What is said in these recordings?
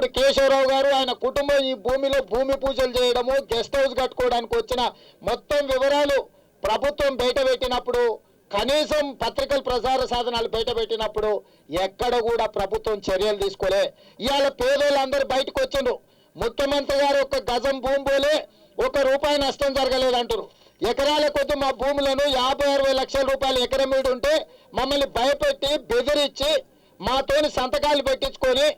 ఇప్పుడు కేశవరావు గారు ఆయన కుటుంబం ఈ భూమిలో భూమి పూజలు చేయడము గెస్ట్ హౌస్ కట్టుకోవడానికి వచ్చిన మొత్తం వివరాలు ప్రభుత్వం బయటపెట్టినప్పుడు కనీసం పత్రికల ప్రసార సాధనాలు బయటపెట్టినప్పుడు ఎక్కడ కూడా ప్రభుత్వం చర్యలు తీసుకోలే. ఇవాళ పేదోళ్ళందరూ బయటకు వచ్చిండ్రు. ముఖ్యమంత్రి గారు ఒక గజం భూమి పోలే ₹1 నష్టం జరగలేదంటారు. ఎకరాల కొద్ది మా భూములను 50-60 లక్షల రూపాయలు ఎకరం మీద ఉంటే మమ్మల్ని భయపెట్టి బెదిరించి మాతోని సంతకాలు పెట్టించుకొని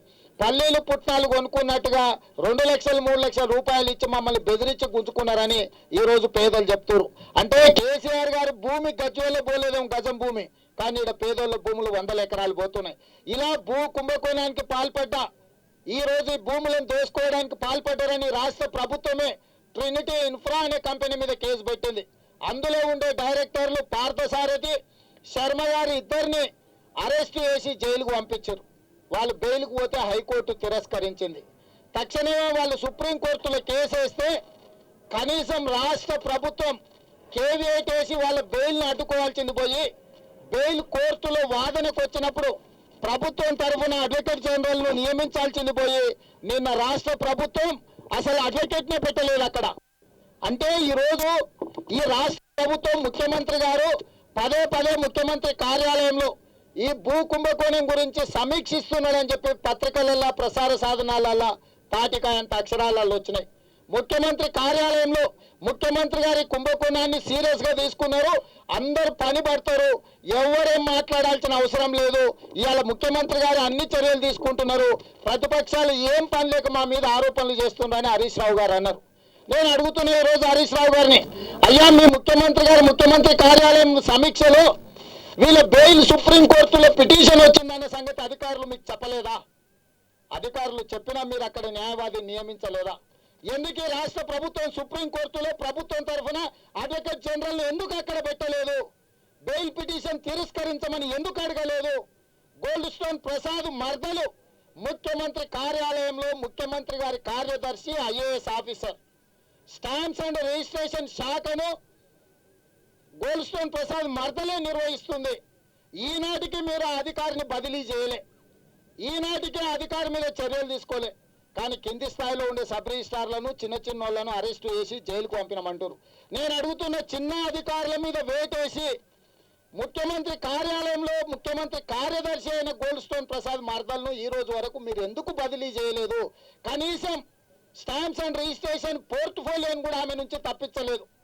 పల్లీలు పుట్నాలు కొనుక్కున్నట్టుగా 2 లక్షలు 3 లక్షల రూపాయలు ఇచ్చి మమ్మల్ని బెదిరించి గుంజుకున్నారని ఈ రోజు పేదలు చెప్తారు. అంటే కేసీఆర్ గారు భూమి గజ్వేలే పోలేదేమో గజం భూమి, కానీ ఇక్కడ పేదోళ్ళ భూములు 100 ఎకరాలు పోతున్నాయి. ఇలా భూ కుంభకోణానికి పాల్పడ్డా ఈ రోజు ఈ భూములను దోసుకోవడానికి పాల్పడ్డారని రాష్ట్ర ప్రభుత్వమే ట్రినిటీ ఇన్ఫ్రా అనే కంపెనీ మీద కేసు పెట్టింది. అందులో ఉండే డైరెక్టర్లు పార్థసారథి శర్మ గారి ఇద్దరిని అరెస్ట్ చేసి జైలుకు పంపించారు. వాళ్ళు బెయిల్కు పోతే హైకోర్టు తిరస్కరించింది. తక్షణమే వాళ్ళు సుప్రీంకోర్టులో కేసు వేస్తే కనీసం రాష్ట్ర ప్రభుత్వం కేవీఐట్ వేసి వాళ్ళ బెయిల్ని అడ్డుకోవాల్సింది పోయి బెయిల్ కోర్టులో వాదనకు వచ్చినప్పుడు ప్రభుత్వం తరఫున అడ్వకేట్ జనరల్ను నియమించాల్సింది పోయి నిన్న రాష్ట్ర ప్రభుత్వం అసలు అడ్వకేట్నే పెట్టలేదు అక్కడ. అంటే ఈరోజు ఈ రాష్ట్ర ప్రభుత్వం ముఖ్యమంత్రి గారు పదే ముఖ్యమంత్రి కార్యాలయంలో ఈ భూ కుంభకోణం గురించి సమీక్షిస్తున్నాడని చెప్పి పత్రికలలో ప్రసార సాధనాలలో తాటికాయంత అక్షరాలలో వచ్చినాయి. ముఖ్యమంత్రి కార్యాలయంలో ముఖ్యమంత్రి గారి కుంభకోణాన్ని సీరియస్ గా తీసుకున్నారు. అందరూ పని పడతారు, ఎవరేం మాట్లాడాల్సిన అవసరం లేదు. ఇవాళ ముఖ్యమంత్రి గారు అన్ని చర్యలు తీసుకుంటున్నారు, ప్రతిపక్షాలు ఏం పని లేక మా మీద ఆరోపణలు చేస్తున్నారని హరీష్ రావు గారు అన్నారు. నేను అడుగుతున్నా ఈ రోజు హరీష్ రావు గారిని, అయ్యా మీ ముఖ్యమంత్రి గారు ముఖ్యమంత్రి కార్యాలయం సమీక్షలో వీళ్ళ బెయిల్ సుప్రీంకోర్టులో పిటిషన్ వచ్చిందన్న సంగతి అధికారులు మీకు చెప్పలేదా? అధికారులు చెప్పినా మీరు అక్కడ న్యాయవాదిని నియమించలేదా? ఎందుకు రాష్ట్ర ప్రభుత్వం సుప్రీంకోర్టులో ప్రభుత్వం తరఫున అడ్వకేట్ జనరల్ ఎందుకు అక్కడ పెట్టలేదు? బెయిల్ పిటిషన్ తిరస్కరించమని ఎందుకు అడగలేదు? గోల్డ్ స్టోన్ ప్రసాద్ మర్దలు ముఖ్యమంత్రి కార్యాలయంలో ముఖ్యమంత్రి గారి కార్యదర్శి IAS officer stamps and registration శాఖను గోల్డ్ స్టోన్ ప్రసాద్ మర్దలే నిర్వహిస్తుంది. ఈనాటికి మీరు ఆ అధికారిని బదిలీ చేయలే, ఈనాటికి అధికారి మీద చర్యలు తీసుకోలే. కానీ కింది స్థాయిలో ఉండే సబ్ రిజిస్ట్రార్లను చిన్న వాళ్ళను అరెస్టు చేసి జైలుకు పంపినమంటారు. నేను అడుగుతున్న చిన్న అధికారుల మీద వేటేసి ముఖ్యమంత్రి కార్యాలయంలో ముఖ్యమంత్రి కార్యదర్శి అయిన గోల్డ్ స్టోన్ ప్రసాద్ మర్దల్ను ఈ రోజు వరకు మీరు ఎందుకు బదిలీ చేయలేదు? కనీసం స్టాంప్స్ అండ్ రిజిస్ట్రేషన్ పోర్ట్ఫోలియోని కూడా ఆమె నుంచి తప్పించలేదు.